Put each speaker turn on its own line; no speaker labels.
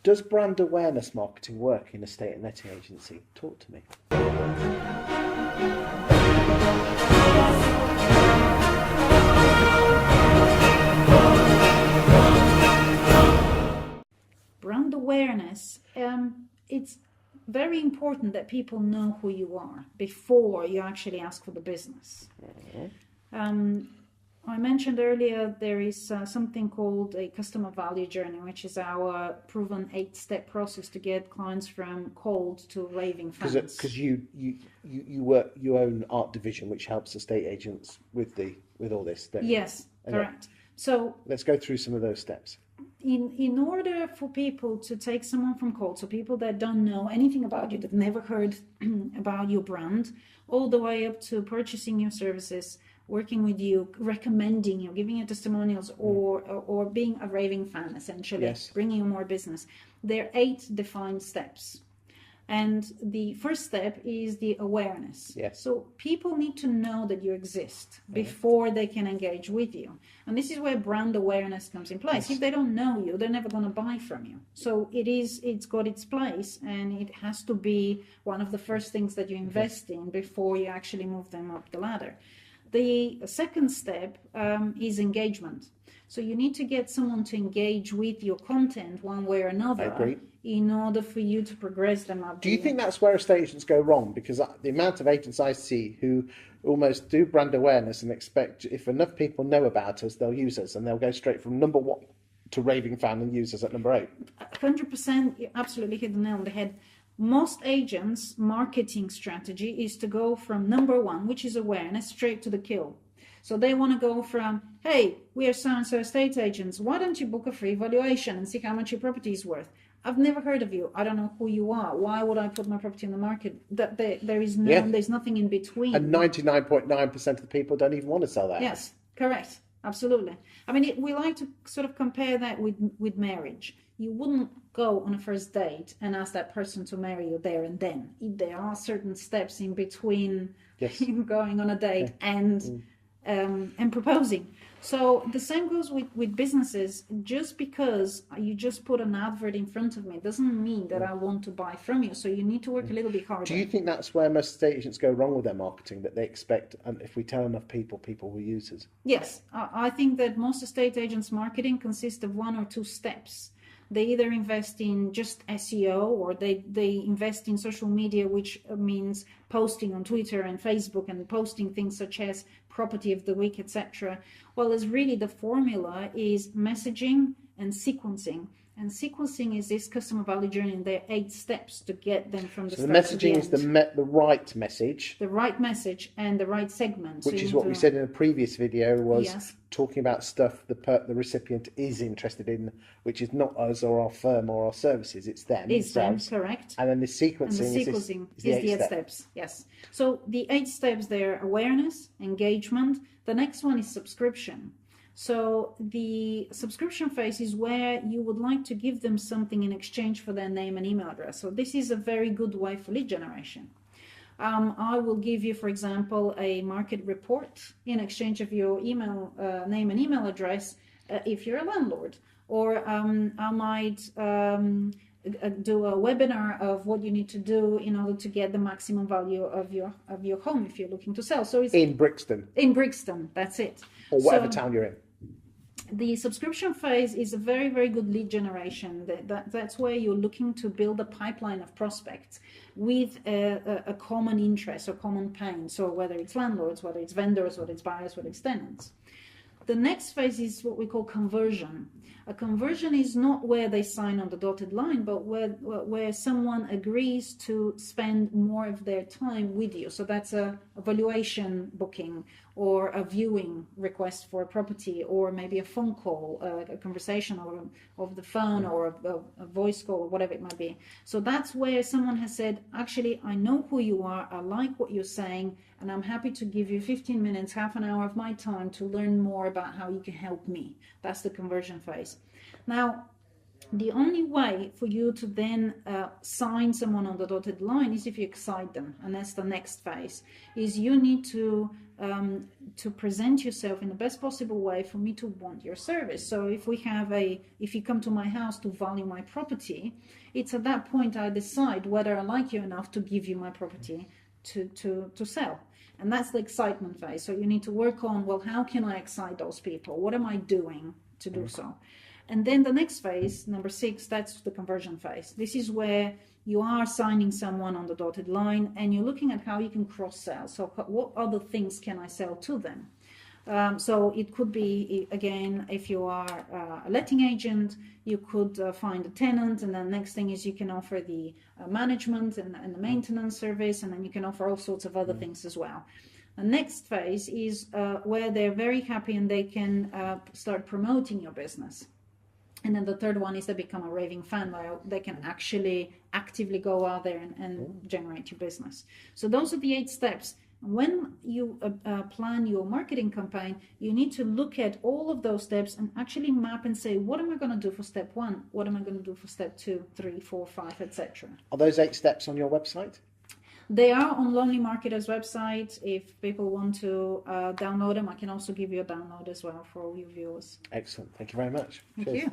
Does brand awareness marketing work in a estate and letting agency? Talk to me.
Brand awareness, it's very important that people know who you are before you actually ask for the business. I mentioned earlier there is something called a customer value journey, which is our proven 8-step process to get clients from cold to raving fans.
Because you own ArtDivision, which helps estate agents with all this.
Yes, correct. So
let's go through some of those steps.
In order for people to take someone from cold, so people that don't know anything about you, that never heard about your brand, all the way up to purchasing your services, working with you, recommending you, giving you testimonials, or being a raving fan, essentially,
yes.
Bringing you more business. There are 8 defined steps. And the first step is the awareness.
Yes.
So people need to know that you exist before they can engage with you. And this is where brand awareness comes in place.
Yes.
If they don't know you, they're never going to buy from you. So it's got its place, and it has to be one of the first things that you invest in before you actually move them up the ladder. The second step is engagement. So you need to get someone to engage with your content one way or another.
I agree.
In order for you to progress them up.
Do you think that's where estate agents go wrong? Because the amount of agents I see who almost do brand awareness and expect if enough people know about us, they'll use us, and they'll go straight from number 1 to raving fan and use us at number 8.
100%, you absolutely hit the nail on the head. Most agents' marketing strategy is to go from number 1, which is awareness, straight to the kill. So they want to go from, hey, we are so-and-so estate agents. Why don't you book a free valuation and see how much your property is worth? I've never heard of you. I don't know who you are. Why would I put my property on the market? That there's nothing in between.
And 99.9% of the people don't even want to sell that.
Yes, correct. Absolutely. I mean, we like to sort of compare that with marriage. You wouldn't go on a first date and ask that person to marry you there and then. There are certain steps in between going on a date and proposing. So the same goes with businesses. Just because you just put an advert in front of me doesn't mean that I want to buy from you. So you need to work a little bit harder.
Do you think that's where most estate agents go wrong with their marketing, that they expect, and if we tell enough people will use us?
Yes, I think that most estate agents' marketing consists of 1 or 2 steps. They either invest in just SEO, or they invest in social media, which means posting on Twitter and Facebook and posting things such as property of the week, etc. Well, as really the formula is messaging and sequencing. And sequencing is this customer value journey, and there are 8 steps to get them from the start to the end.
So the messaging is the right message.
The right message and the right segment.
Which is what we said in a previous video, was talking about stuff the recipient is interested in, which is not us or our firm or our services, it's them.
It's them, correct.
And then the sequencing
is the 8 steps. Yes. So the 8 steps there: awareness, engagement. The next one is subscription. So the subscription phase is where you would like to give them something in exchange for their name and email address. So this is a very good way for lead generation. I will give you, for example, a market report in exchange of your email name and email address if you're a landlord. Or I might do a webinar of what you need to do in order to get the maximum value of your home if you're looking to sell. So it's
in Brixton.
In Brixton, that's it.
Or whatever town you're in.
The subscription phase is a very, very good lead generation. That's where you're looking to build a pipeline of prospects with a common interest or common pain. So whether it's landlords, whether it's vendors, whether it's buyers, whether it's tenants. The next phase is what we call conversion. A conversion is not where they sign on the dotted line, but where someone agrees to spend more of their time with you. So that's a valuation booking, or a viewing request for a property, or maybe a phone call, a conversation over the phone, or a voice call, or whatever it might be. So that's where someone has said, actually, I know who you are, I like what you're saying, and I'm happy to give you 15 minutes, half an hour of my time to learn more about how you can help me. That's the conversion phase. Now, The only way for you to then sign someone on the dotted line is if you excite them, and that's the next phase. Is you need to present yourself in the best possible way for me to want your service. So if you come to my house to value my property, it's at that point I decide whether I like you enough to give you my property to sell. And that's the excitement phase. So you need to work on, well, how can I excite those people? What am I doing to do so? And then the next phase, number 6, that's the conversion phase. This is where you are signing someone on the dotted line and you're looking at how you can cross-sell. So what other things can I sell to them? So it could be, again, if you are a letting agent, you could find a tenant, and then next thing is you can offer the management and the maintenance service, and then you can offer all sorts of other things as well. The next phase is where they're very happy and they can start promoting your business. And then the third one is they become a raving fan, where they can actually actively go out there and generate your business. So those are the 8 steps. When you plan your marketing campaign, you need to look at all of those steps and actually map and say, what am I going to do for step 1? What am I going to do for step 2, 3, 4, 5, etc.
Are those 8 steps on your website?
They are on Lonely Marketer's website. If people want to download them, I can also give you a download as well for all your viewers.
Excellent. Thank you very much.
Thank
Cheers.
you.